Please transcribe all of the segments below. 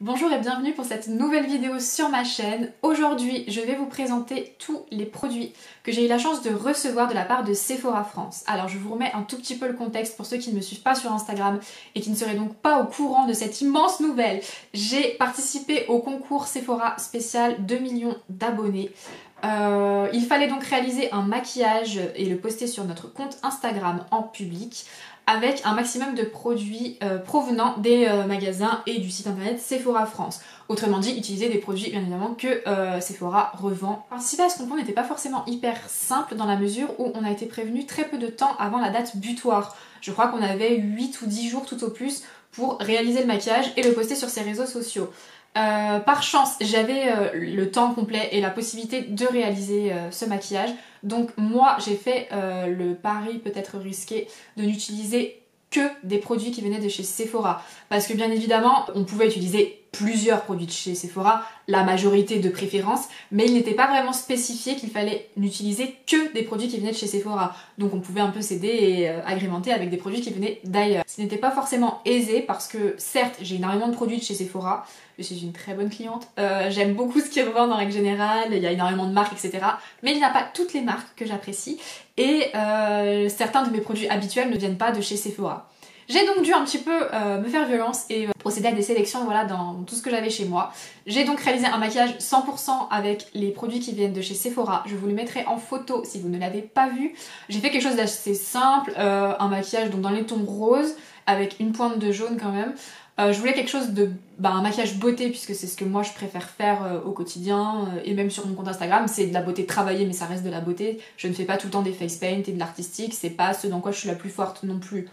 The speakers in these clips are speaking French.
Bonjour et bienvenue pour cette nouvelle vidéo sur ma chaîne. Aujourd'hui, je vais vous présenter tous les produits que j'ai eu la chance de recevoir de la part de Sephora France. Alors, je vous remets un tout petit peu le contexte pour ceux qui ne me suivent pas sur Instagram et qui ne seraient donc pas au courant de cette immense nouvelle. J'ai participé au concours Sephora spécial 2 millions d'abonnés. Il fallait donc réaliser un maquillage et le poster sur notre compte Instagram en public avec un maximum de produits provenant des magasins et du site internet Sephora France. Autrement dit, utiliser des produits bien évidemment que Sephora revend. Participer à ce concours n'était pas forcément hyper simple dans la mesure où on a été prévenu très peu de temps avant la date butoir. Je crois qu'on avait 8 ou 10 jours tout au plus pour réaliser le maquillage et le poster sur ses réseaux sociaux. Par chance, j'avais le temps complet et la possibilité de réaliser ce maquillage. Donc moi, j'ai fait le pari peut-être risqué de n'utiliser que des produits qui venaient de chez Sephora. Parce que bien évidemment, on pouvait utiliser plusieurs produits de chez Sephora, la majorité de préférence, mais il n'était pas vraiment spécifié qu'il fallait n'utiliser que des produits qui venaient de chez Sephora. Donc on pouvait un peu s'aider et agrémenter avec des produits qui venaient d'ailleurs. Ce n'était pas forcément aisé parce que certes, j'ai énormément de produits de chez Sephora, je suis une très bonne cliente, j'aime beaucoup ce qu'ils revendent en règle générale, il y a énormément de marques, etc. Mais il n'y a pas toutes les marques que j'apprécie et certains de mes produits habituels ne viennent pas de chez Sephora. J'ai donc dû un petit peu me faire violence et procéder à des sélections voilà, dans tout ce que j'avais chez moi. J'ai donc réalisé un maquillage 100% avec les produits qui viennent de chez Sephora. Je vous le mettrai en photo si vous ne l'avez pas vu. J'ai fait quelque chose d'assez simple, un maquillage donc dans les tons roses avec une pointe de jaune quand même. Je voulais quelque chose de un maquillage beauté puisque c'est ce que moi je préfère faire au quotidien et même sur mon compte Instagram, c'est de la beauté travaillée mais ça reste de la beauté. Je ne fais pas tout le temps des face paint et de l'artistique, c'est pas ce dans quoi je suis la plus forte non plus.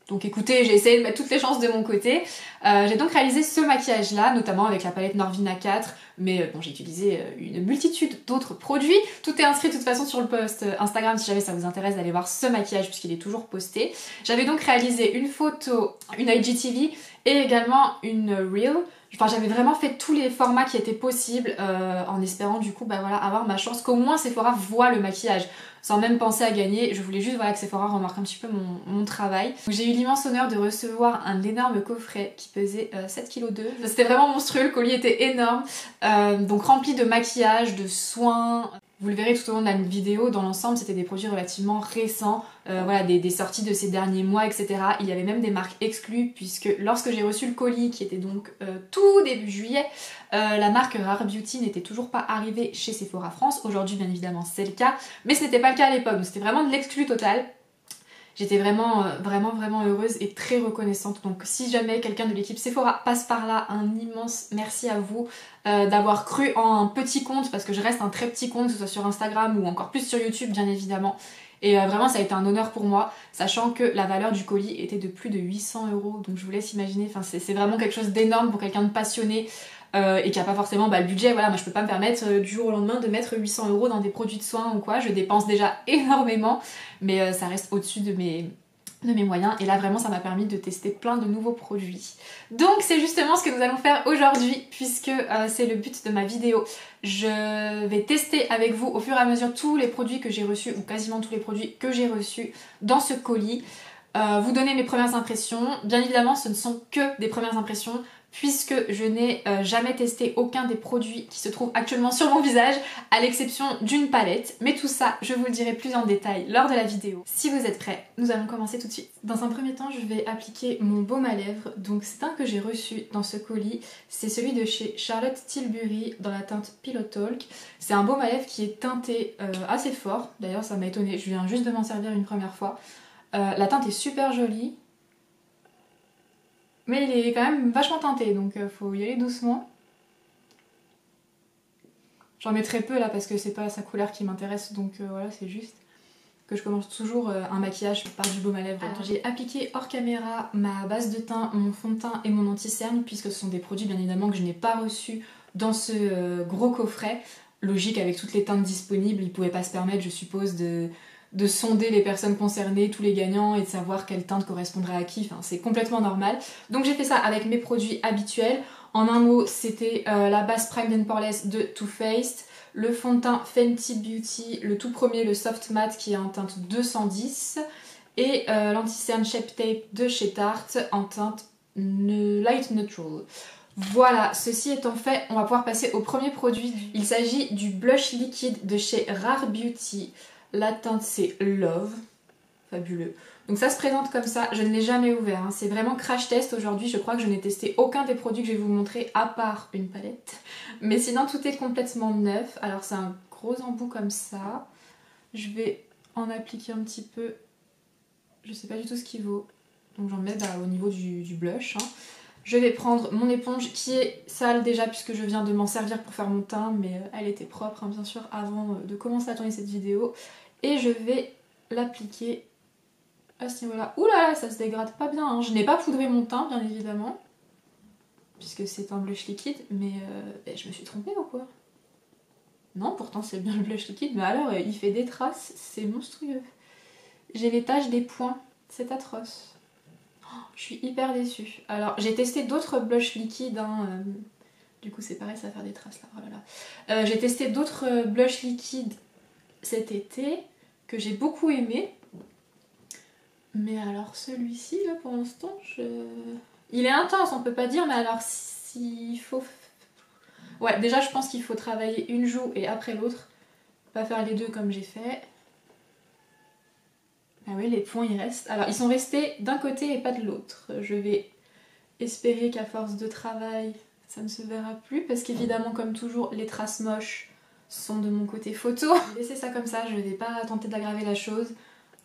Donc écoutez, j'ai essayé de mettre toutes les chances de mon côté. J'ai donc réalisé ce maquillage là, notamment avec la palette Norvina 4, mais bon, j'ai utilisé une multitude d'autres produits. Tout est inscrit de toute façon sur le post Instagram si jamais ça vous intéresse d'aller voir ce maquillage puisqu'il est toujours posté. J'avais donc réalisé une photo, une IGTV et également une Reel. Enfin, j'avais vraiment fait tous les formats qui étaient possibles en espérant du coup voilà, avoir ma chance qu'au moins Sephora voit le maquillage. Sans même penser à gagner, je voulais juste voilà, que Sephora remarque un petit peu mon travail. J'ai eu l'immense honneur de recevoir un énorme coffret qui pesait 7,2 kg. C'était vraiment monstrueux, le colis était énorme. Donc rempli de maquillage, de soins. Vous le verrez tout au long de la vidéo, dans l'ensemble c'était des produits relativement récents, voilà, des sorties de ces derniers mois, etc. Il y avait même des marques exclues puisque lorsque j'ai reçu le colis, qui était donc tout début juillet, la marque Rare Beauty n'était toujours pas arrivée chez Sephora France. Aujourd'hui bien évidemment c'est le cas, mais ce n'était pas le cas à l'époque, donc c'était vraiment de l'exclu total. J'étais vraiment heureuse et très reconnaissante. Donc si jamais quelqu'un de l'équipe Sephora passe par là, un immense merci à vous d'avoir cru en un petit compte, parce que je reste un très petit compte, que ce soit sur Instagram ou encore plus sur YouTube bien évidemment. Et vraiment ça a été un honneur pour moi, sachant que la valeur du colis était de plus de 800 €. Donc je vous laisse imaginer, enfin, c'est vraiment quelque chose d'énorme pour quelqu'un de passionné. Et qui a pas forcément le budget, voilà, moi je peux pas me permettre du jour au lendemain de mettre 800 € dans des produits de soins ou quoi, je dépense déjà énormément, mais ça reste au-dessus de mes moyens, et là vraiment ça m'a permis de tester plein de nouveaux produits. Donc c'est justement ce que nous allons faire aujourd'hui, puisque c'est le but de ma vidéo. Je vais tester avec vous au fur et à mesure tous les produits que j'ai reçus, ou quasiment tous les produits que j'ai reçus dans ce colis. Vous donner mes premières impressions. Bien évidemment ce ne sont que des premières impressions, puisque je n'ai jamais testé aucun des produits qui se trouvent actuellement sur mon visage, à l'exception d'une palette. Mais tout ça, je vous le dirai plus en détail lors de la vidéo. Si vous êtes prêts, nous allons commencer tout de suite. Dans un premier temps, je vais appliquer mon baume à lèvres. Donc c'est un que j'ai reçu dans ce colis. C'est celui de chez Charlotte Tilbury dans la teinte Pillow Talk. C'est un baume à lèvres qui est teinté assez fort. D'ailleurs, ça m'a étonnée. Je viens juste de m'en servir une première fois. La teinte est super jolie. Mais il est quand même vachement teinté, donc faut y aller doucement. J'en mets très peu là parce que c'est pas sa couleur qui m'intéresse, donc voilà, c'est juste que je commence toujours un maquillage par du baume à lèvres. Alors j'ai appliqué hors caméra ma base de teint, mon fond de teint et mon anti-cerne, puisque ce sont des produits bien évidemment que je n'ai pas reçus dans ce gros coffret. Logique, avec toutes les teintes disponibles, ils pouvaient pas se permettre, je suppose, de sonder les personnes concernées, tous les gagnants, et de savoir quelle teinte correspondrait à qui, enfin c'est complètement normal. Donc j'ai fait ça avec mes produits habituels. En un mot, c'était la base Primed and Poreless de Too Faced, le fond de teint Fenty Beauty, le tout premier, le Soft Matte qui est en teinte 210, et l'anti-cerne Shape Tape de chez Tarte en teinte Light Neutral. Voilà, ceci étant fait, on va pouvoir passer au premier produit. Il s'agit du blush liquide de chez Rare Beauty. La teinte c'est Love. Fabuleux. Donc ça se présente comme ça, je ne l'ai jamais ouvert, hein. C'est vraiment crash test aujourd'hui, je crois que je n'ai testé aucun des produits que je vais vous montrer à part une palette. Mais sinon tout est complètement neuf. Alors c'est un gros embout comme ça. Je vais en appliquer un petit peu, je sais pas du tout ce qu'il vaut. Donc j'en mets au niveau du blush, hein. Je vais prendre mon éponge qui est sale déjà puisque je viens de m'en servir pour faire mon teint, mais elle était propre, hein, bien sûr, avant de commencer à tourner cette vidéo. Et je vais l'appliquer à ce niveau-là. Ouh là là, ça se dégrade pas bien, hein. Je n'ai pas poudré mon teint, bien évidemment, puisque c'est un blush liquide, mais je me suis trompée ou quoi? Non, pourtant c'est bien le blush liquide, mais alors il fait des traces, c'est monstrueux. J'ai les taches des points, c'est atroce. Je suis hyper déçue. Alors j'ai testé d'autres blushs liquides, hein, du coup c'est pareil, ça va faire des traces là. Oh là là. J'ai testé d'autres blushs liquides cet été que j'ai beaucoup aimé. Mais alors celui-ci là pour l'instant, il est intense, on peut pas dire, mais alors s'il faut... Ouais, déjà je pense qu'il faut travailler une joue et après l'autre, pas faire les deux comme j'ai fait. Ah oui, les points ils restent. Alors ils sont restés d'un côté et pas de l'autre. Je vais espérer qu'à force de travail, ça ne se verra plus. Parce qu'évidemment, comme toujours, les traces moches sont de mon côté photo. Je vais laisser ça comme ça, je ne vais pas tenter d'aggraver la chose.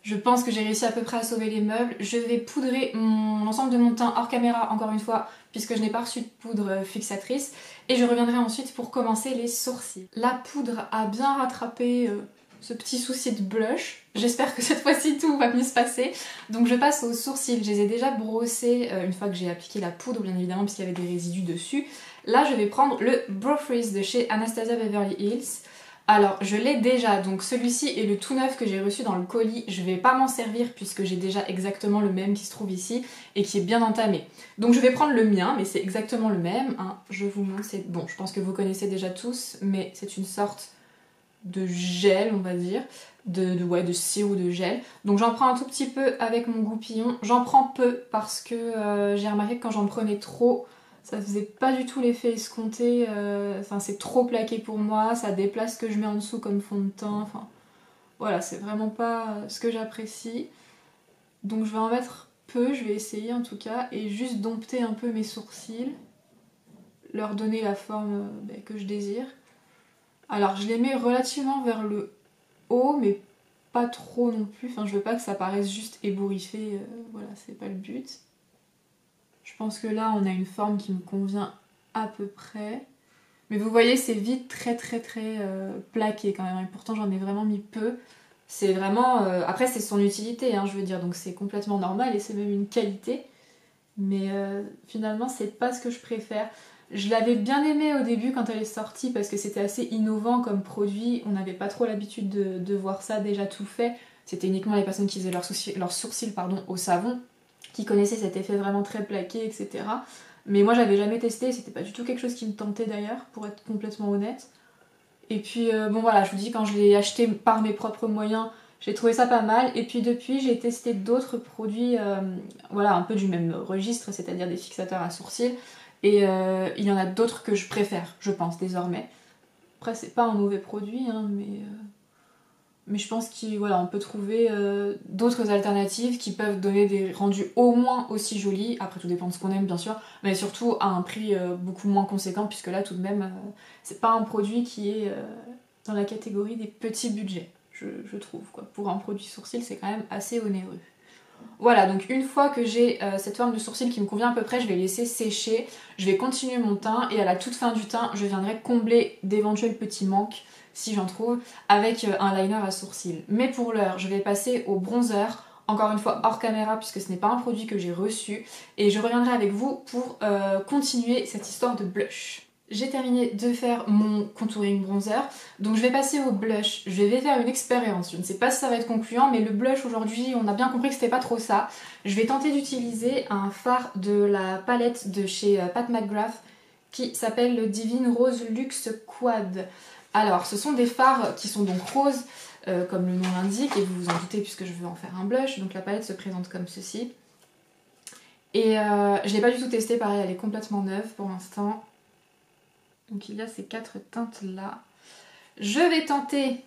Je pense que j'ai réussi à peu près à sauver les meubles. Je vais poudrer l'ensemble de mon teint hors caméra, encore une fois, puisque je n'ai pas reçu de poudre fixatrice. Et je reviendrai ensuite pour commencer les sourcils. La poudre a bien rattrapé... ce petit souci de blush. J'espère que cette fois-ci tout va mieux se passer. Donc je passe aux sourcils. Je les ai déjà brossés une fois que j'ai appliqué la poudre, bien évidemment, puisqu'il y avait des résidus dessus. Là, je vais prendre le Brow Freeze de chez Anastasia Beverly Hills. Alors, je l'ai déjà, donc celui-ci est le tout neuf que j'ai reçu dans le colis. Je vais pas m'en servir puisque j'ai déjà exactement le même qui se trouve ici et qui est bien entamé. Donc je vais prendre le mien, mais c'est exactement le même, hein. Je vous montre, bon, je pense que vous connaissez déjà tous, mais c'est une sorte de gel, on va dire, de sirop de gel. Donc j'en prends un tout petit peu avec mon goupillon. J'en prends peu parce que j'ai remarqué que quand j'en prenais trop, ça faisait pas du tout l'effet escompté. Enfin, c'est trop plaqué pour moi, ça déplace ce que je mets en dessous comme fond de teint. Enfin, voilà, c'est vraiment pas ce que j'apprécie. Donc je vais en mettre peu, je vais essayer en tout cas, et juste dompter un peu mes sourcils, leur donner la forme que je désire. Alors je les mets relativement vers le haut, mais pas trop non plus. Enfin, je veux pas que ça paraisse juste ébouriffé, voilà, c'est pas le but. Je pense que là, on a une forme qui me convient à peu près. Mais vous voyez, c'est vite très plaqué quand même. Et pourtant, j'en ai vraiment mis peu. C'est vraiment... Après, c'est son utilité, hein, je veux dire, donc c'est complètement normal et c'est même une qualité. Mais finalement, c'est pas ce que je préfère. Je l'avais bien aimé au début quand elle est sortie parce que c'était assez innovant comme produit. On n'avait pas trop l'habitude de voir ça déjà tout fait. C'était uniquement les personnes qui faisaient leurs sourcils au savon, qui connaissaient cet effet vraiment très plaqué, etc. Mais moi j'avais jamais testé, c'était pas du tout quelque chose qui me tentait d'ailleurs, pour être complètement honnête. Et puis bon voilà, je vous dis, quand je l'ai acheté par mes propres moyens, j'ai trouvé ça pas mal. Et puis depuis, j'ai testé d'autres produits, voilà, un peu du même registre, c'est-à-dire des fixateurs à sourcils. Et il y en a d'autres que je préfère, je pense, désormais. Après, c'est pas un mauvais produit, hein, mais je pense qu'on voilà, on peut trouver d'autres alternatives qui peuvent donner des rendus au moins aussi jolis. Après, tout dépend de ce qu'on aime, bien sûr, mais surtout à un prix beaucoup moins conséquent, puisque là, tout de même, c'est pas un produit qui est dans la catégorie des petits budgets, je trouve, quoi. Pour un produit sourcil, c'est quand même assez onéreux. Voilà, donc une fois que j'ai cette forme de sourcil qui me convient à peu près, je vais laisser sécher, je vais continuer mon teint et à la toute fin du teint, je viendrai combler d'éventuels petits manques, si j'en trouve, avec un liner à sourcils. Mais pour l'heure, je vais passer au bronzer, encore une fois hors caméra puisque ce n'est pas un produit que j'ai reçu, et je reviendrai avec vous pour continuer cette histoire de blush. J'ai terminé de faire mon contouring bronzer, donc je vais passer au blush. Je vais faire une expérience, je ne sais pas si ça va être concluant, mais le blush aujourd'hui, on a bien compris que c'était pas trop ça. Je vais tenter d'utiliser un fard de la palette de chez Pat McGrath qui s'appelle le Divine Rose Luxe Quad. Alors, ce sont des fards qui sont donc roses, comme le nom l'indique, et vous vous en doutez puisque je veux en faire un blush. Donc la palette se présente comme ceci. Et je l'ai pas du tout testée, pareil, elle est complètement neuve pour l'instant. Donc il y a ces 4 teintes là. Je vais tenter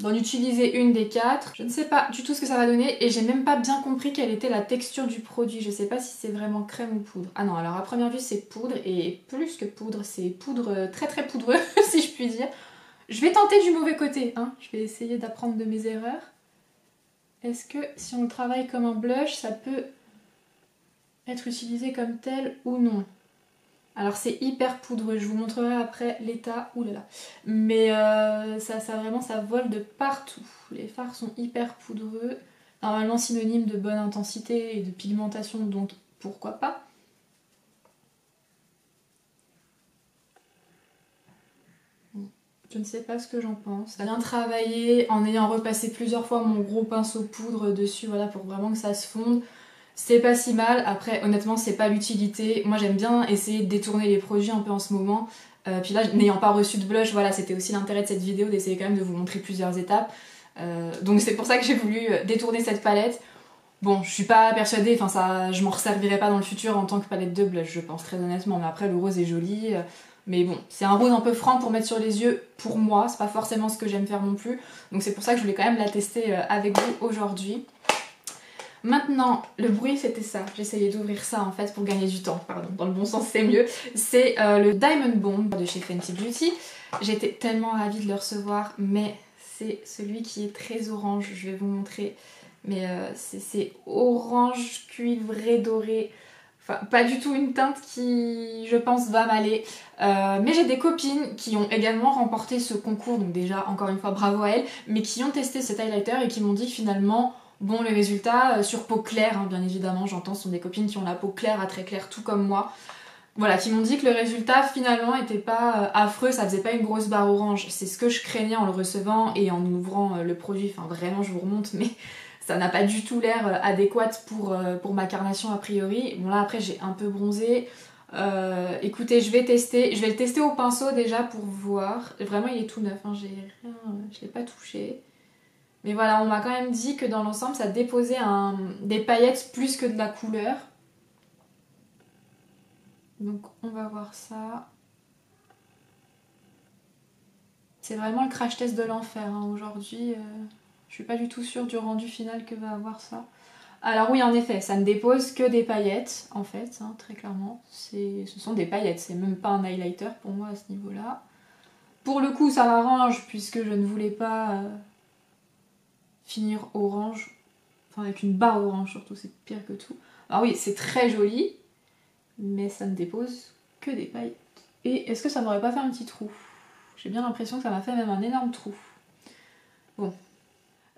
d'en utiliser une des 4. Je ne sais pas du tout ce que ça va donner et j'ai même pas bien compris quelle était la texture du produit. Je sais pas si c'est vraiment crème ou poudre. Ah non, alors à première vue c'est poudre et plus que poudre, c'est poudre très très poudreux si je puis dire. Je vais tenter du mauvais côté, hein. Je vais essayer d'apprendre de mes erreurs. Est-ce que si on le travaille comme un blush, ça peut être utilisé comme tel ou non? Alors c'est hyper poudreux, je vous montrerai après l'état, oulala. Mais ça vraiment ça vole de partout. Les fards sont hyper poudreux, normalement synonyme de bonne intensité et de pigmentation, donc pourquoi pas. Je ne sais pas ce que j'en pense. J'ai bien travaillé en ayant repassé plusieurs fois mon gros pinceau poudre dessus, voilà, pour vraiment que ça se fonde. C'est pas si mal, après honnêtement c'est pas l'utilité. Moi j'aime bien essayer de détourner les produits un peu en ce moment. Puis là, n'ayant pas reçu de blush, voilà, c'était aussi l'intérêt de cette vidéo, d'essayer quand même de vous montrer plusieurs étapes. Donc c'est pour ça que j'ai voulu détourner cette palette. Bon, je suis pas persuadée, enfin ça, je m'en resservirai pas dans le futur en tant que palette de blush, je pense très honnêtement. Mais après le rose est joli, mais bon, c'est un rose un peu franc pour mettre sur les yeux pour moi, c'est pas forcément ce que j'aime faire non plus. Donc c'est pour ça que je voulais quand même la tester avec vous aujourd'hui. Maintenant, le bruit c'était ça, j'essayais d'ouvrir ça en fait pour gagner du temps, pardon, dans le bon sens c'est mieux. C'est le Diamond Bomb de chez Fenty Beauty. J'étais tellement ravie de le recevoir, mais c'est celui qui est très orange, je vais vous montrer. Mais c'est orange cuivré doré, enfin pas du tout une teinte qui je pense va m'aller. Mais j'ai des copines qui ont également remporté ce concours, donc déjà encore une fois bravo à elles, mais qui ont testé cet highlighter et qui m'ont dit finalement... Bon, les résultats sur peau claire, hein, bien évidemment, j'entends, ce sont des copines qui ont la peau claire à très claire, tout comme moi. Voilà, qui m'ont dit que le résultat finalement était pas affreux, ça faisait pas une grosse barre orange. C'est ce que je craignais en le recevant et en ouvrant le produit. Enfin, vraiment, je vous remonte, mais ça n'a pas du tout l'air adéquat pour ma carnation a priori. Bon, là, après, j'ai un peu bronzé. Écoutez, je vais le tester au pinceau déjà pour voir. Vraiment, il est tout neuf, hein, je l'ai pas touché. Mais voilà, on m'a quand même dit que dans l'ensemble, ça déposait des paillettes plus que de la couleur. Donc on va voir ça. C'est vraiment le crash test de l'enfer, hein. Aujourd'hui. Je suis pas du tout sûre du rendu final que va avoir ça. Alors oui, en effet, ça ne dépose que des paillettes, en fait, hein, très clairement. Ce sont des paillettes, c'est même pas un highlighter pour moi à ce niveau-là. Pour le coup, ça m'arrange puisque je ne voulais pas... finir orange, enfin avec une barre orange surtout, c'est pire que tout. Alors oui, c'est très joli, mais ça ne dépose que des paillettes. Et est-ce que ça m'aurait pas fait un petit trou? J'ai bien l'impression que ça m'a fait même un énorme trou. Bon.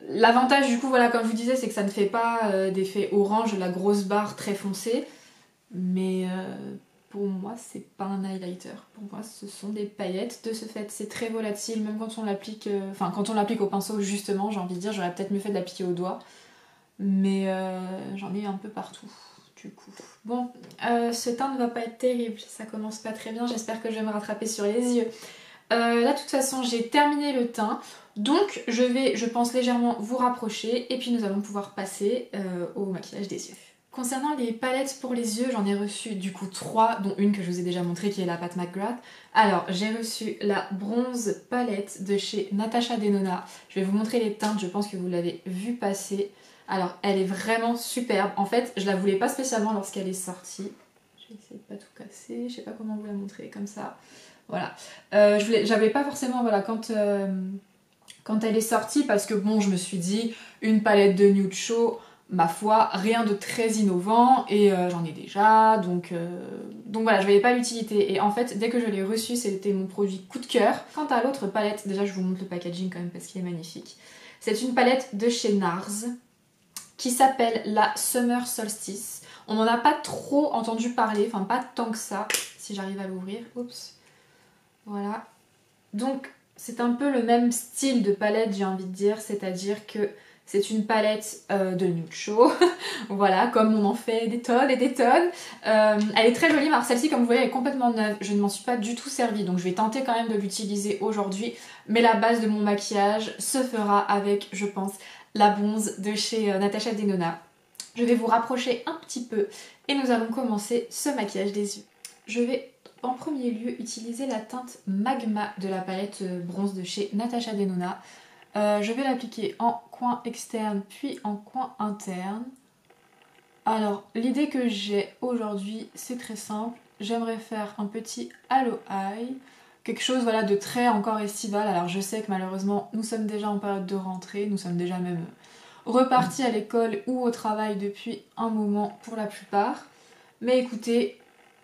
L'avantage du coup, voilà, comme je vous disais, c'est que ça ne fait pas d'effet orange, la grosse barre très foncée, mais pour moi, c'est pas un highlighter. Pour moi, ce sont des paillettes. De ce fait, c'est très volatile, même quand on l'applique... Enfin, quand on l'applique au pinceau, justement, j'ai envie de dire, j'aurais peut-être mieux fait de l'appliquer au doigt. Mais j'en ai un peu partout, du coup. Bon, ce teint ne va pas être terrible. Ça commence pas très bien. J'espère que je vais me rattraper sur les yeux. Là, de toute façon, j'ai terminé le teint. Donc, je vais, je pense, légèrement vous rapprocher. Et puis, nous allons pouvoir passer au maquillage des yeux. Concernant les palettes pour les yeux, j'en ai reçu du coup 3, dont une que je vous ai déjà montrée qui est la Pat McGrath. Alors j'ai reçu la bronze palette de chez Natasha Denona. Je vais vous montrer les teintes, je pense que vous l'avez vu passer. Alors elle est vraiment superbe. En fait je la voulais pas spécialement lorsqu'elle est sortie. Je vais essayer de pas tout casser, je sais pas comment vous la montrer comme ça. Voilà. J'avais pas forcément, voilà, quand elle est sortie parce que bon je me suis dit une palette de nude chaud... Ma foi, rien de très innovant et j'en ai déjà, donc voilà, je voyais pas l'utilité. Et en fait, dès que je l'ai reçu, c'était mon produit coup de cœur. Quant à l'autre palette, déjà je vous montre le packaging quand même parce qu'il est magnifique. C'est une palette de chez NARS qui s'appelle la Summer Solstice. On n'en a pas trop entendu parler, enfin pas tant que ça, si j'arrive à l'ouvrir. Oups. Voilà. Donc c'est un peu le même style de palette, j'ai envie de dire, c'est-à-dire que c'est une palette de nude chaud, voilà, comme on en fait des tonnes et des tonnes. Elle est très jolie, mais celle-ci, comme vous voyez, elle est complètement neuve. Je ne m'en suis pas du tout servie, donc je vais tenter quand même de l'utiliser aujourd'hui. Mais la base de mon maquillage se fera avec, je pense, la bronze de chez Natasha Denona. Je vais vous rapprocher un petit peu et nous allons commencer ce maquillage des yeux. Je vais en premier lieu utiliser la teinte Magma de la palette bronze de chez Natasha Denona. Je vais l'appliquer en coin externe puis en coin interne. Alors l'idée que j'ai aujourd'hui c'est très simple. J'aimerais faire un petit halo eye. Quelque chose voilà, de très encore estival. Alors je sais que malheureusement nous sommes déjà en période de rentrée. Nous sommes déjà même repartis à l'école ou au travail depuis un moment pour la plupart. Mais écoutez,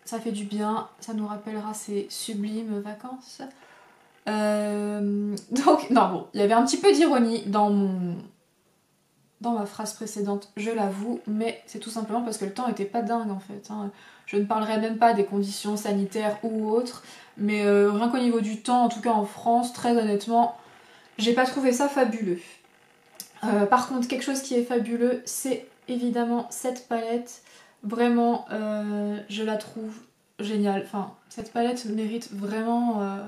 ça fait du bien, ça nous rappellera ces sublimes vacances. Donc, non bon, il y avait un petit peu d'ironie dans ma phrase précédente, je l'avoue, mais c'est tout simplement parce que le temps était pas dingue en fait. Hein. Je ne parlerai même pas des conditions sanitaires ou autres, mais rien qu'au niveau du temps, en tout cas en France, très honnêtement, j'ai pas trouvé ça fabuleux. Par contre, quelque chose qui est fabuleux, c'est évidemment cette palette. Vraiment, je la trouve géniale. Enfin, cette palette mérite vraiment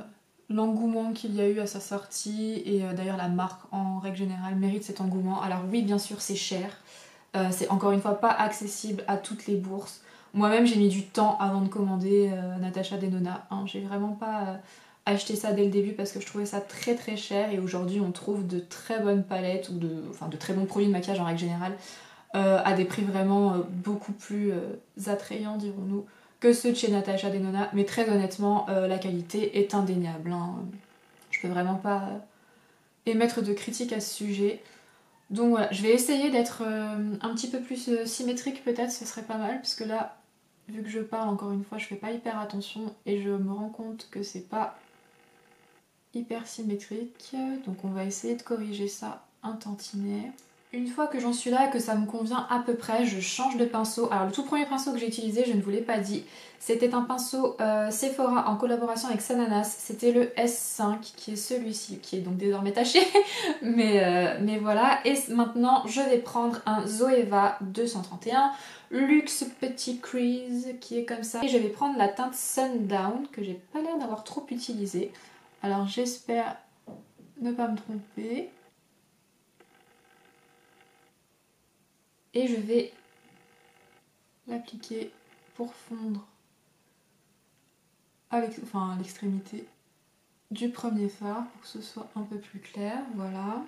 l'engouement qu'il y a eu à sa sortie. Et d'ailleurs, la marque, en règle générale, mérite cet engouement. Alors oui, bien sûr, c'est cher. C'est encore une fois pas accessible à toutes les bourses. Moi-même, j'ai mis du temps avant de commander Natasha Denona. Hein. J'ai vraiment pas acheté ça dès le début parce que je trouvais ça très très cher. Et aujourd'hui, on trouve de très bonnes palettes ou de très bons produits de maquillage en règle générale à des prix vraiment beaucoup plus attrayants, dirons-nous, que ceux de chez Natasha Denona. Mais très honnêtement, la qualité est indéniable. Hein. Je peux vraiment pas émettre de critiques à ce sujet. Donc voilà, je vais essayer d'être un petit peu plus symétrique peut-être, ce serait pas mal, parce que là, vu que je parle encore une fois, je fais pas hyper attention et je me rends compte que c'est pas hyper symétrique. Donc on va essayer de corriger ça un tantinet. Une fois que j'en suis là et que ça me convient à peu près, je change de pinceau. Alors le tout premier pinceau que j'ai utilisé, je ne vous l'ai pas dit, c'était un pinceau Sephora en collaboration avec Sananas. C'était le S5 qui est celui-ci, qui est donc désormais taché. mais voilà, et maintenant je vais prendre un Zoeva 231 Luxe Petit Crease qui est comme ça. Et je vais prendre la teinte Sundown que j'ai pas l'air d'avoir trop utilisée. Alors j'espère ne pas me tromper. Et je vais l'appliquer pour fondre à l'extrémité du premier fard pour que ce soit un peu plus clair, voilà.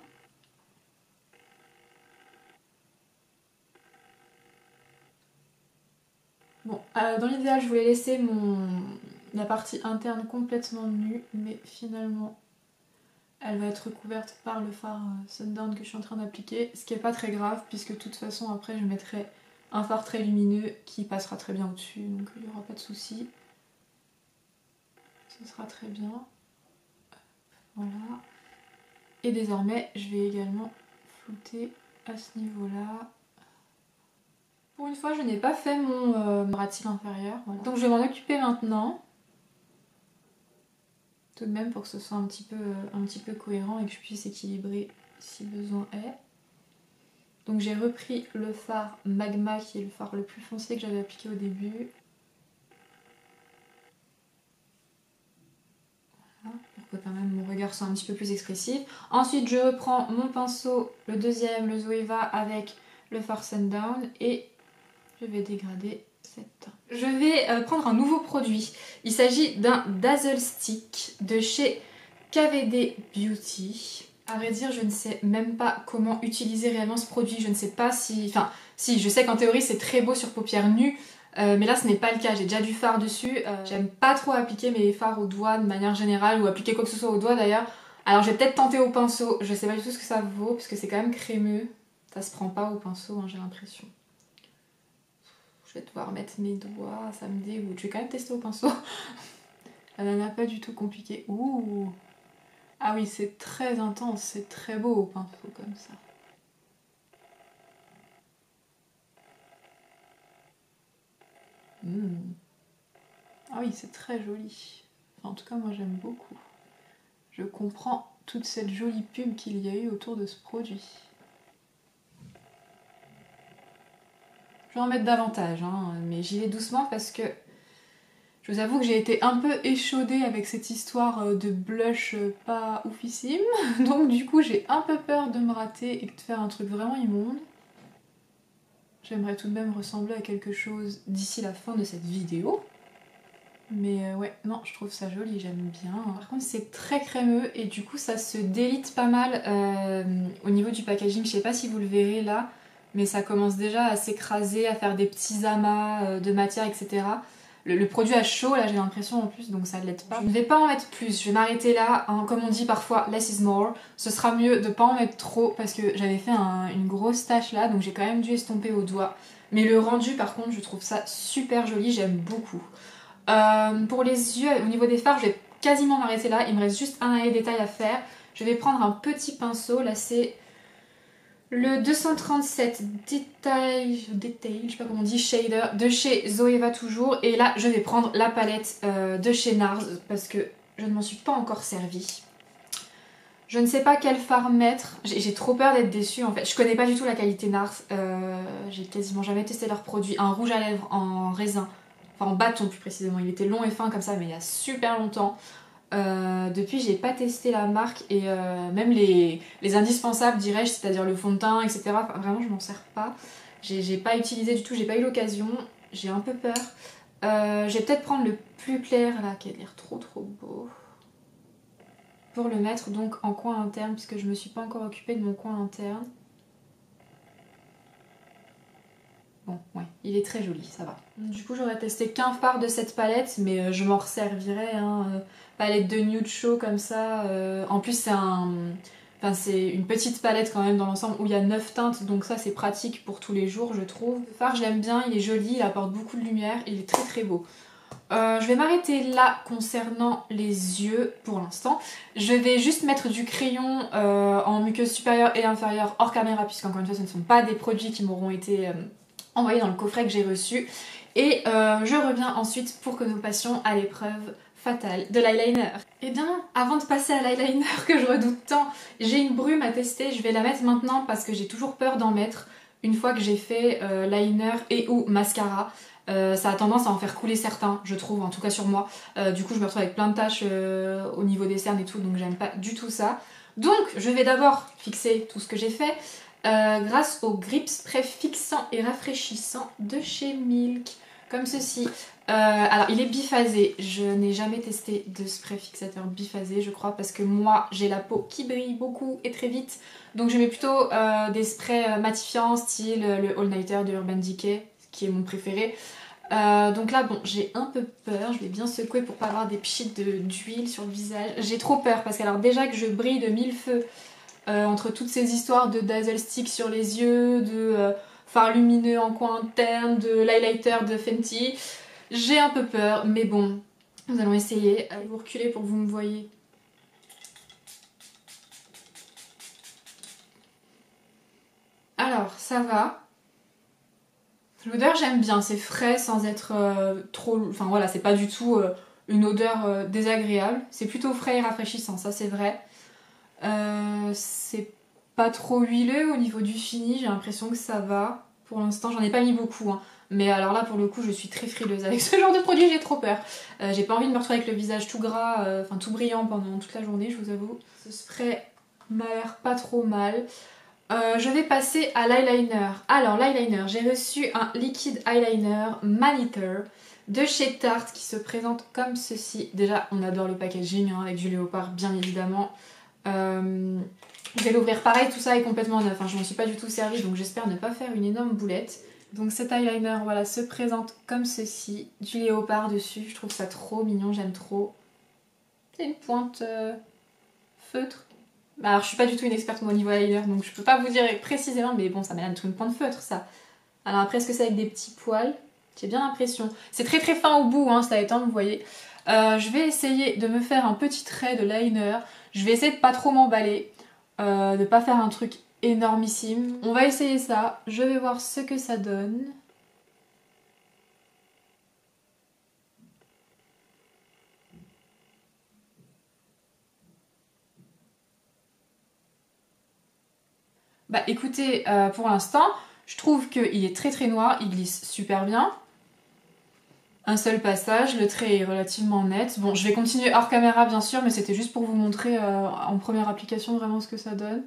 Bon, dans l'idéal je voulais laisser la partie interne complètement nue, mais finalement elle va être recouverte par le fard Sundown que je suis en train d'appliquer, ce qui n'est pas très grave puisque de toute façon après je mettrai un fard très lumineux qui passera très bien au-dessus, donc il n'y aura pas de souci. Ce sera très bien. Voilà. Et désormais, je vais également flouter à ce niveau-là. Pour une fois, je n'ai pas fait mon bras-de-cils inférieur. Voilà. Donc je vais m'en occuper maintenant. Tout de même pour que ce soit un petit peu cohérent et que je puisse équilibrer si besoin est. Donc j'ai repris le fard Magma qui est le fard le plus foncé que j'avais appliqué au début. Voilà, pour que quand même mon regard soit un petit peu plus expressif. Ensuite je reprends mon pinceau, le deuxième, le Zoeva avec le fard Sundown et je vais dégrader cette teinte. Je vais prendre un nouveau produit. Il s'agit d'un Dazzle Stick de chez KVD Beauty. À vrai dire, je ne sais même pas comment utiliser réellement ce produit. Je ne sais pas si... Enfin, si, je sais qu'en théorie c'est très beau sur paupières nues, mais là ce n'est pas le cas. J'ai déjà du fard dessus. J'aime pas trop appliquer mes fards aux doigts de manière générale, ou appliquer quoi que ce soit aux doigts d'ailleurs. Alors je vais peut-être tenter au pinceau. Je sais pas du tout ce que ça vaut, parce que c'est quand même crémeux. Ça se prend pas au pinceau, hein, j'ai l'impression. Je vais devoir mettre mes doigts, ça me dégoûte. Je vais quand même tester au pinceau. Ça n'en a pas du tout compliqué. Ouh! Ah oui, c'est très intense, c'est très beau au pinceau comme ça. Ah oui, c'est très joli. Enfin, en tout cas, moi j'aime beaucoup. Je comprends toute cette jolie pub qu'il y a eu autour de ce produit. Je vais en mettre davantage, hein, mais j'y vais doucement parce que je vous avoue que j'ai été un peu échaudée avec cette histoire de blush pas oufissime. Donc du coup j'ai un peu peur de me rater et de faire un truc vraiment immonde. J'aimerais tout de même ressembler à quelque chose d'ici la fin de cette vidéo. Mais ouais, non, je trouve ça joli, j'aime bien. Par contre, c'est très crémeux et du coup, ça se délite pas mal au niveau du packaging. Je sais pas si vous le verrez là, mais ça commence déjà à s'écraser, à faire des petits amas de matière, etc. Le produit a chaud, là, j'ai l'impression en plus, donc ça ne l'aide pas. Je ne vais pas en mettre plus, je vais m'arrêter là. Hein, comme on dit parfois, less is more. Ce sera mieux de pas en mettre trop parce que j'avais fait une grosse tache là, donc j'ai quand même dû estomper au doigt. Mais le rendu, par contre, je trouve ça super joli, j'aime beaucoup. Pour les yeux, au niveau des fards, je vais quasiment m'arrêter là. Il me reste juste un eye détail à faire. Je vais prendre un petit pinceau. Là, c'est le 237 Detail, je sais pas comment on dit, Shader de chez Zoeva toujours. Et là, je vais prendre la palette de chez NARS parce que je ne m'en suis pas encore servie. Je ne sais pas quel fard mettre. J'ai trop peur d'être déçue en fait. Je connais pas du tout la qualité NARS. J'ai quasiment jamais testé leurs produits. Un rouge à lèvres en raisin. Enfin en bâton plus précisément, il était long et fin comme ça mais il y a super longtemps. Depuis j'ai pas testé la marque et même les indispensables dirais-je, c'est-à-dire le fond de teint etc. Enfin, vraiment je m'en sers pas. J'ai pas utilisé du tout, j'ai pas eu l'occasion, j'ai un peu peur. Je vais peut-être prendre le plus clair là qui a l'air trop beau. Pour le mettre donc en coin interne puisque je me suis pas encore occupée de mon coin interne. Bon, ouais, il est très joli, ça va. Du coup, j'aurais testé qu'un fard de cette palette, mais je m'en resservirai. Hein, palette de nude chaud comme ça. En plus, c'est une petite palette quand même dans l'ensemble où il y a 9 teintes, donc ça c'est pratique pour tous les jours, je trouve. Le fard, je l'aime bien, il est joli, il apporte beaucoup de lumière, il est très beau. Je vais m'arrêter là concernant les yeux pour l'instant. Je vais juste mettre du crayon en muqueuse supérieure et inférieure hors caméra, puisqu'encore une fois, ce ne sont pas des produits qui m'auront été envoyé dans le coffret que j'ai reçu et je reviens ensuite pour que nous passions à l'épreuve fatale de l'eyeliner. Et bien avant de passer à l'eyeliner que je redoute tant, j'ai une brume à tester, je vais la mettre maintenant parce que j'ai toujours peur d'en mettre une fois que j'ai fait liner et ou mascara. Ça a tendance à en faire couler certains, je trouve, en tout cas sur moi. Du coup je me retrouve avec plein de taches au niveau des cernes et tout, donc j'aime pas du tout ça. Donc je vais d'abord fixer tout ce que j'ai fait. Grâce au Grip Spray fixant et rafraîchissant de chez Milk, comme ceci. Alors il est biphasé, je n'ai jamais testé de spray fixateur biphasé je crois parce que moi j'ai la peau qui brille beaucoup et très vite, donc je mets plutôt des sprays matifiants style le All Nighter de Urban Decay qui est mon préféré. Donc là bon j'ai un peu peur, je vais bien secouer pour pas avoir des pchites d'huile sur le visage. J'ai trop peur parce que alors déjà que je brille de mille feux entre toutes ces histoires de dazzle stick sur les yeux, de fard lumineux en coin interne, de l'highlighter de Fenty. J'ai un peu peur, mais bon, nous allons essayer. Je vais vous reculer pour que vous me voyez. Alors, ça va. L'odeur, j'aime bien, c'est frais sans être trop... Enfin voilà, c'est pas du tout une odeur désagréable. C'est plutôt frais et rafraîchissant, ça c'est vrai. C'est pas trop huileux au niveau du fini, j'ai l'impression que ça va. Pour l'instant, j'en ai pas mis beaucoup, hein. Mais alors là, pour le coup, je suis très frileuse avec ce genre de produit, j'ai trop peur. J'ai pas envie de me retrouver avec le visage tout gras, enfin tout brillant pendant toute la journée, je vous avoue. Ce spray m'a l'air pas trop mal. Je vais passer à l'eyeliner. Alors, l'eyeliner, j'ai reçu un liquide eyeliner Maniter de chez Tarte qui se présente comme ceci. Déjà, on adore le packaging, hein, avec du léopard, bien évidemment. Je vais l'ouvrir pareil, tout ça est complètement neuf, hein. Je m'en suis pas du tout servie donc j'espère ne pas faire une énorme boulette. Donc cet eyeliner voilà, se présente comme ceci, du léopard dessus, je trouve ça trop mignon, j'aime trop. C'est une pointe feutre. Alors je suis pas du tout une experte au niveau eyeliner donc je peux pas vous dire précisément mais bon ça m'a l'air d'être une pointe feutre ça. Alors après est-ce que c'est avec des petits poils? J'ai bien l'impression. C'est très fin au bout hein, ça étant vous voyez. Je vais essayer de me faire un petit trait de liner. Je vais essayer de pas trop m'emballer, de pas faire un truc énormissime. On va essayer ça, je vais voir ce que ça donne. Bah écoutez, pour l'instant, je trouve qu'il est très noir, il glisse super bien. Un seul passage, le trait est relativement net. Bon, je vais continuer hors caméra bien sûr, mais c'était juste pour vous montrer en première application vraiment ce que ça donne.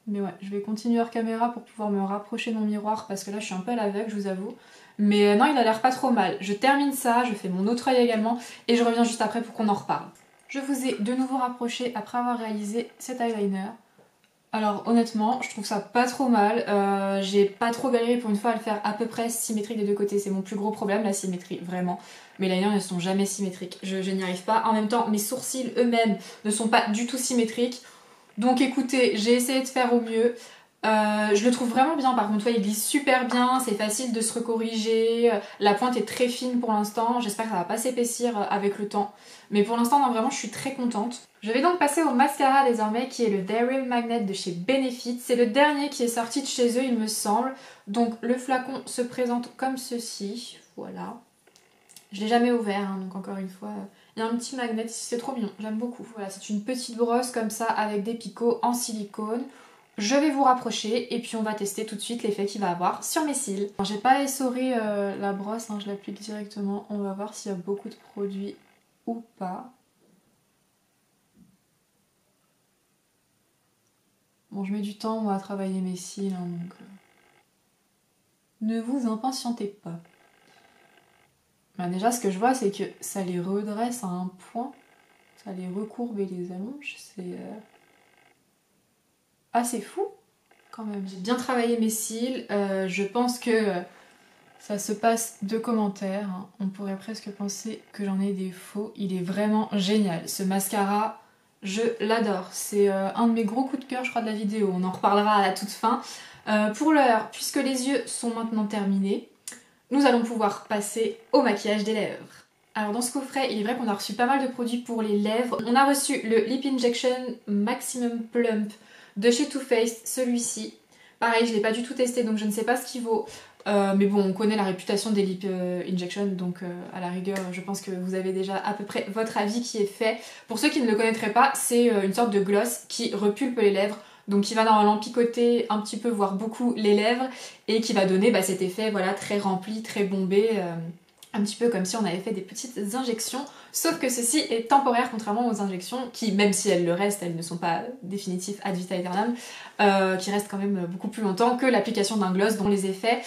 Mais ouais, je vais continuer hors caméra pour pouvoir me rapprocher de mon miroir parce que là je suis un peu à l'aveugle, je vous avoue. Mais non, il a l'air pas trop mal. Je termine ça, je fais mon autre œil également et je reviens juste après pour qu'on en reparle. Je vous ai de nouveau rapproché après avoir réalisé cet eyeliner. Alors honnêtement, je trouve ça pas trop mal. J'ai pas trop galéré pour une fois à le faire à peu près symétrique des deux côtés. C'est mon plus gros problème, la symétrie, vraiment. Mes liners ne sont jamais symétriques. Je n'y arrive pas. En même temps, mes sourcils eux-mêmes ne sont pas du tout symétriques. Donc écoutez, j'ai essayé de faire au mieux. Je le trouve vraiment bien, par contre, ouais, il glisse super bien, c'est facile de se recorriger, la pointe est très fine pour l'instant, j'espère que ça va pas s'épaissir avec le temps. Mais pour l'instant, non, vraiment, je suis très contente. Je vais donc passer au mascara désormais, qui est le Daryl Magnet de chez Benefit. C'est le dernier qui est sorti de chez eux, il me semble. Donc le flacon se présente comme ceci, voilà. Je l'ai jamais ouvert, hein, donc encore une fois... Il y a un petit magnet ici, c'est trop mignon, j'aime beaucoup. Voilà, c'est une petite brosse comme ça avec des picots en silicone. Je vais vous rapprocher et puis on va tester tout de suite l'effet qu'il va avoir sur mes cils. J'ai pas essoré la brosse, hein, je l'applique directement. On va voir s'il y a beaucoup de produits ou pas. Bon, je mets du temps moi, à travailler mes cils, hein, donc... Ne vous impatientez pas. Ben déjà, ce que je vois, c'est que ça les redresse à un point. Ça les recourbe et les allonge. C'est assez fou, quand même. J'ai bien travaillé mes cils. Je pense que ça se passe de commentaires. Hein. On pourrait presque penser que j'en ai des faux. Il est vraiment génial. Ce mascara, je l'adore. C'est un de mes gros coups de cœur, je crois, de la vidéo. On en reparlera à la toute fin. Pour l'heure, puisque les yeux sont maintenant terminés, nous allons pouvoir passer au maquillage des lèvres. Alors dans ce coffret, il est vrai qu'on a reçu pas mal de produits pour les lèvres. On a reçu le Lip Injection Maximum Plump de chez Too Faced, celui-ci. Pareil, je l'ai pas du tout testé, donc je ne sais pas ce qu'il vaut. Mais bon, on connaît la réputation des Lip Injection, donc à la rigueur, je pense que vous avez déjà à peu près votre avis qui est fait. Pour ceux qui ne le connaîtraient pas, c'est une sorte de gloss qui repulpe les lèvres. Donc qui va normalement picoter un petit peu, voire beaucoup les lèvres, et qui va donner cet effet voilà, très rempli, très bombé, un petit peu comme si on avait fait des petites injections, sauf que ceci est temporaire contrairement aux injections qui, même si elles le restent, elles ne sont pas définitives ad vitam aeternam, qui restent quand même beaucoup plus longtemps que l'application d'un gloss dont les effets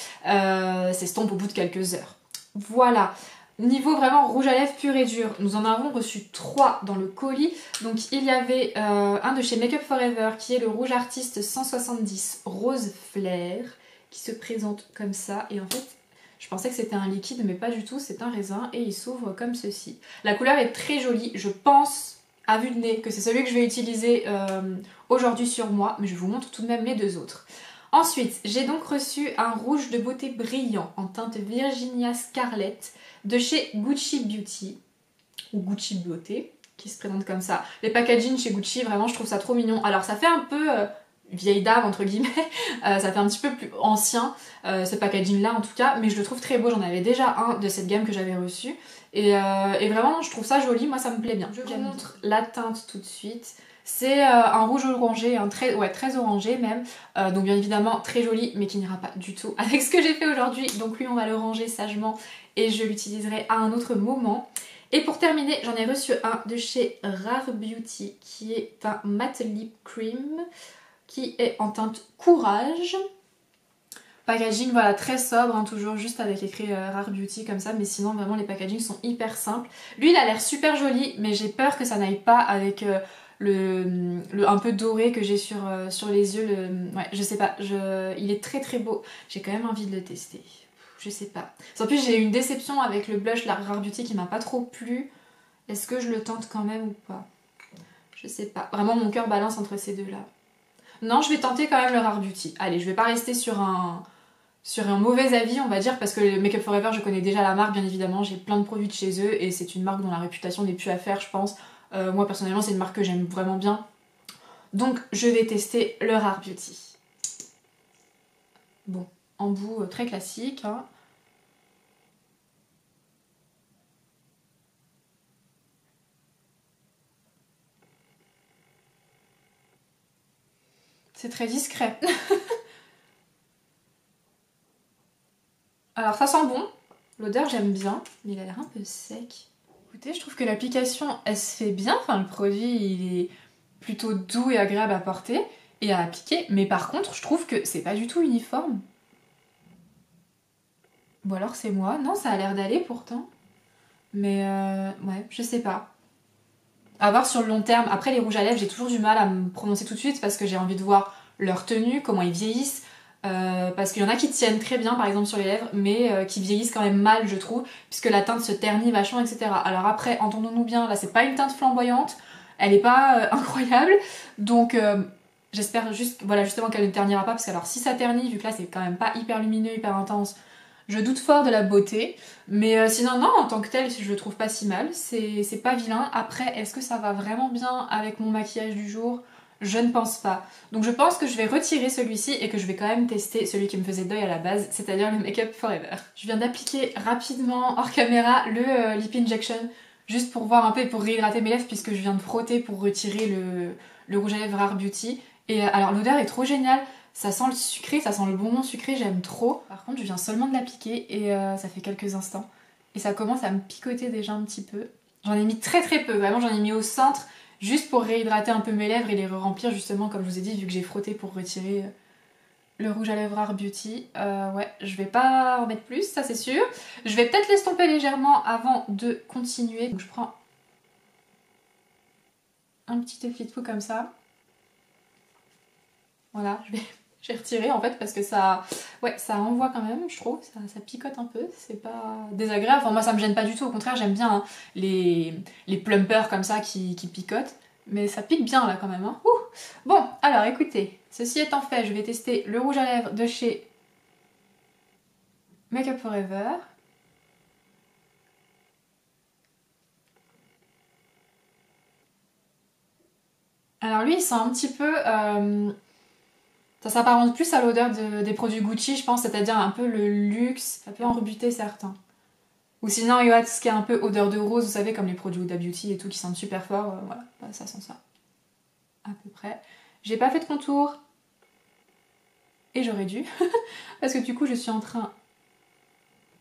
s'estompent au bout de quelques heures. Voilà. Niveau vraiment rouge à lèvres pur et dur, nous en avons reçu 3 dans le colis. Donc il y avait un de chez Make Up For Ever qui est le rouge artiste 170 rose flair qui se présente comme ça. Et en fait, je pensais que c'était un liquide mais pas du tout, c'est un raisin et il s'ouvre comme ceci. La couleur est très jolie, je pense à vue de nez que c'est celui que je vais utiliser aujourd'hui sur moi, mais je vous montre tout de même les deux autres. Ensuite, j'ai donc reçu un rouge de beauté brillant en teinte Virginia Scarlet de chez Gucci Beauty, ou Gucci Beauté, qui se présente comme ça. Les packaging chez Gucci, vraiment, je trouve ça trop mignon. Alors, ça fait un peu vieille dame, entre guillemets, ça fait un petit peu plus ancien, ce packaging-là, en tout cas, mais je le trouve très beau. J'en avais déjà un de cette gamme que j'avais reçu, et vraiment, je trouve ça joli, moi, ça me plaît bien. Je vous montre la teinte tout de suite. C'est un rouge orangé, très orangé même, donc bien évidemment très joli, mais qui n'ira pas du tout avec ce que j'ai fait aujourd'hui. Donc lui, on va le ranger sagement et je l'utiliserai à un autre moment. Et pour terminer, j'en ai reçu un de chez Rare Beauty, qui est un matte lip cream, qui est en teinte Courage. Packaging, voilà, très sobre, hein, toujours juste avec écrit Rare Beauty comme ça, mais sinon vraiment les packagings sont hyper simples. Lui, il a l'air super joli, mais j'ai peur que ça n'aille pas avec... le un peu doré que j'ai sur les yeux, ouais, je sais pas, il est très très beau, j'ai quand même envie de le tester, je sais pas. En plus j'ai eu une déception avec le blush la Rare Beauty qui m'a pas trop plu, est-ce que je le tente quand même ou pas? Je sais pas, vraiment mon cœur balance entre ces deux là. Non, je vais tenter quand même le Rare Beauty, allez, je vais pas rester sur un mauvais avis on va dire, parce que le Make Up For Ever je connais déjà la marque bien évidemment, j'ai plein de produits de chez eux et c'est une marque dont la réputation n'est plus à faire je pense. Moi personnellement c'est une marque que j'aime vraiment bien. Donc je vais tester le Rare Beauty. Bon, embout très classique. Hein. C'est très discret. Alors ça sent bon. L'odeur j'aime bien, mais il a l'air un peu sec. Écoutez, je trouve que l'application elle se fait bien. Enfin le produit il est plutôt doux et agréable à porter. et à appliquer, mais par contre je trouve que c'est pas du tout uniforme. Ou alors c'est moi, non ça a l'air d'aller pourtant. Mais ouais, je sais pas. À voir sur le long terme. Après les rouges à lèvres, j'ai toujours du mal à me prononcer tout de suite parce que j'ai envie de voir leur tenue, comment ils vieillissent. Parce qu'il y en a qui tiennent très bien par exemple sur les lèvres, mais qui vieillissent quand même mal je trouve, puisque la teinte se ternit vachement, etc. Alors après, entendons-nous bien, là c'est pas une teinte flamboyante, elle est pas incroyable, donc j'espère juste, voilà, justement qu'elle ne ternira pas, parce que alors si ça ternit, vu que là c'est quand même pas hyper lumineux, hyper intense, je doute fort de la beauté, mais sinon non, en tant que tel, je le trouve pas si mal, c'est pas vilain. Après, est-ce que ça va vraiment bien avec mon maquillage du jour? Je ne pense pas. Donc je pense que je vais retirer celui-ci et que je vais quand même tester celui qui me faisait deuil à la base, c'est-à-dire le Make Up Forever. Je viens d'appliquer rapidement hors caméra le Lip Injection, juste pour voir un peu et pour réhydrater mes lèvres, puisque je viens de frotter pour retirer le rouge à lèvres Rare Beauty. Et alors l'odeur est trop géniale. Ça sent le sucré, ça sent le bonbon sucré, j'aime trop. Par contre, je viens seulement de l'appliquer et ça fait quelques instants. Et ça commence à me picoter déjà un petit peu. J'en ai mis très peu, vraiment j'en ai mis au centre, juste pour réhydrater un peu mes lèvres et les remplir justement, comme je vous ai dit, vu que j'ai frotté pour retirer le rouge à lèvres Rare Beauty. Ouais, je vais pas en mettre plus, ça c'est sûr. Je vais peut-être l'estomper légèrement avant de continuer. Donc je prends un petit effet de fou comme ça. Voilà, j'ai retiré en fait parce que ça, ouais, ça envoie quand même, je trouve, ça picote un peu, c'est pas désagréable. Enfin moi ça me gêne pas du tout, au contraire j'aime bien hein, les plumpers comme ça qui picotent, mais ça pique bien là quand même. Hein. Ouh. Bon, alors écoutez, ceci étant fait, je vais tester le rouge à lèvres de chez Make Up Forever. Alors lui il sent un petit peu... ça s'apparente plus à l'odeur des produits Gucci, je pense, c'est-à-dire un peu le luxe, ça peut en rebuter certains. Ou sinon, il y a tout ce qui est un peu odeur de rose, vous savez, comme les produits Huda Beauty et tout, qui sentent super fort, voilà, bah, ça sent ça. À peu près. J'ai pas fait de contour, et j'aurais dû, parce que du coup, je suis en train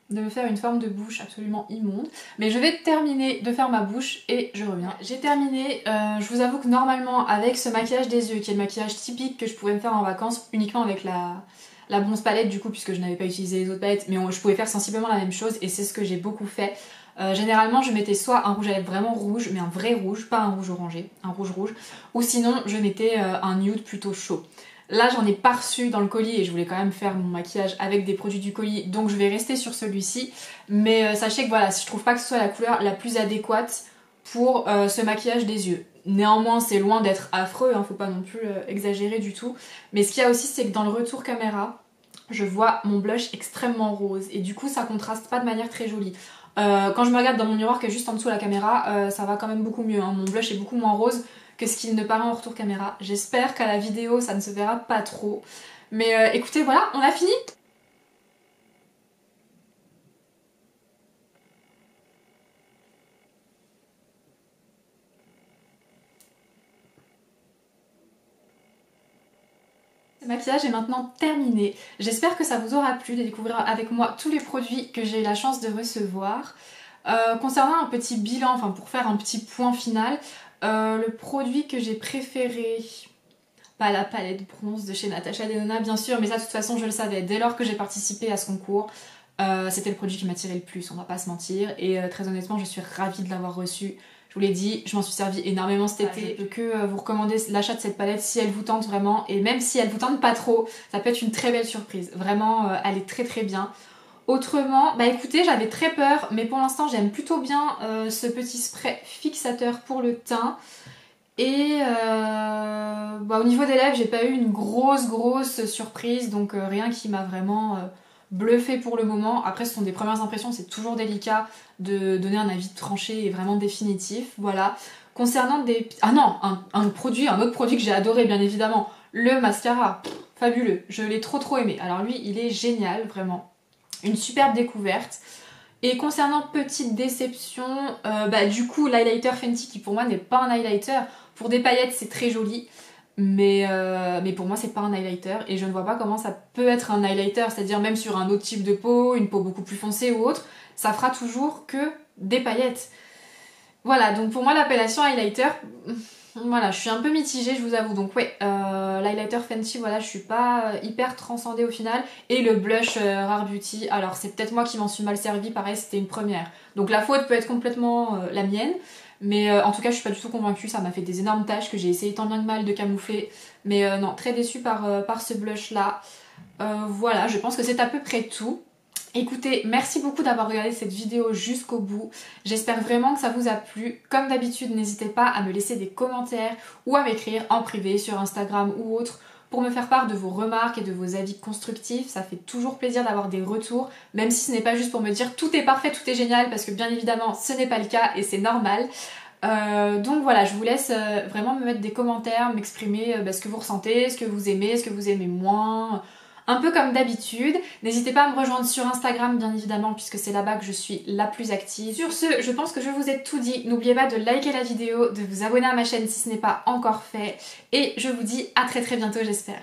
de me faire une forme de bouche absolument immonde. Mais je vais terminer de faire ma bouche et je reviens. J'ai terminé, je vous avoue que normalement avec ce maquillage des yeux, qui est le maquillage typique que je pouvais me faire en vacances, uniquement avec la bronze palette du coup, puisque je n'avais pas utilisé les autres palettes, mais je pouvais faire sensiblement la même chose et c'est ce que j'ai beaucoup fait. Généralement je mettais soit un rouge à lèvres vraiment rouge, mais un vrai rouge, pas un rouge orangé, un rouge rouge, ou sinon je mettais un nude plutôt chaud. Là j'en ai pas reçu dans le colis et je voulais quand même faire mon maquillage avec des produits du colis, donc je vais rester sur celui-ci. Mais sachez que voilà, je trouve pas que ce soit la couleur la plus adéquate pour ce maquillage des yeux. Néanmoins c'est loin d'être affreux, hein, faut pas non plus exagérer du tout. Mais ce qu'il y a aussi c'est que dans le retour caméra, je vois mon blush extrêmement rose et du coup ça contraste pas de manière très jolie. Quand je me regarde dans mon miroir qui est juste en dessous de la caméra, ça va quand même beaucoup mieux, hein. Mon blush est beaucoup moins rose que ce qu'il ne paraît en retour caméra. J'espère qu'à la vidéo ça ne se verra pas trop. Mais écoutez, voilà, on a fini. Le maquillage est maintenant terminé. J'espère que ça vous aura plu de découvrir avec moi tous les produits que j'ai eu la chance de recevoir. Concernant un petit bilan, enfin pour faire un petit point final, le produit que j'ai préféré, pas la palette bronze de chez Natasha Denona bien sûr, mais ça de toute façon je le savais dès lors que j'ai participé à ce concours. C'était le produit qui m'attirait le plus, on va pas se mentir, et très honnêtement je suis ravie de l'avoir reçu. Je vous l'ai dit, je m'en suis servi énormément cet été. Je peux que vous recommander l'achat de cette palette si elle vous tente vraiment, et même si elle vous tente pas trop, ça peut être une très belle surprise. Vraiment, elle est très bien. Autrement, bah écoutez, j'avais très peur, mais pour l'instant j'aime plutôt bien ce petit spray fixateur pour le teint. Et bah, au niveau des lèvres, j'ai pas eu une grosse surprise, donc rien qui m'a vraiment bluffé pour le moment. Après, ce sont des premières impressions, c'est toujours délicat de donner un avis tranché et vraiment définitif. Voilà. Concernant des... Ah non, un autre produit que j'ai adoré, bien évidemment, le mascara. Pff, fabuleux, je l'ai trop aimé. Alors lui, il est génial, vraiment. Une superbe découverte. Et concernant petite déception, bah du coup l'highlighter Fenty qui pour moi n'est pas un highlighter. Pour des paillettes c'est très joli, mais pour moi c'est pas un highlighter et je ne vois pas comment ça peut être un highlighter, c'est-à-dire même sur un autre type de peau, une peau beaucoup plus foncée ou autre, ça fera toujours que des paillettes. Voilà, donc pour moi l'appellation highlighter, Voilà, je suis un peu mitigée, je vous avoue. Donc ouais, l'highlighter Fenty, voilà, je suis pas hyper transcendée au final. Et le blush Rare Beauty, alors c'est peut-être moi qui m'en suis mal servie, pareil, c'était une première. Donc la faute peut être complètement la mienne. Mais en tout cas, je suis pas du tout convaincue, ça m'a fait des énormes taches que j'ai essayé tant bien que mal de camoufler. Mais non, très déçue par ce blush-là. Voilà, je pense que c'est à peu près tout. Écoutez, merci beaucoup d'avoir regardé cette vidéo jusqu'au bout. J'espère vraiment que ça vous a plu. Comme d'habitude, n'hésitez pas à me laisser des commentaires ou à m'écrire en privé sur Instagram ou autre pour me faire part de vos remarques et de vos avis constructifs. Ça fait toujours plaisir d'avoir des retours, même si ce n'est pas juste pour me dire tout est parfait, tout est génial, parce que bien évidemment ce n'est pas le cas et c'est normal. Donc voilà, je vous laisse vraiment me mettre des commentaires, m'exprimer ce que vous ressentez, ce que vous aimez moins, un peu comme d'habitude. N'hésitez pas à me rejoindre sur Instagram bien évidemment puisque c'est là-bas que je suis la plus active. Sur ce, je pense que je vous ai tout dit. N'oubliez pas de liker la vidéo, de vous abonner à ma chaîne si ce n'est pas encore fait et je vous dis à très bientôt j'espère.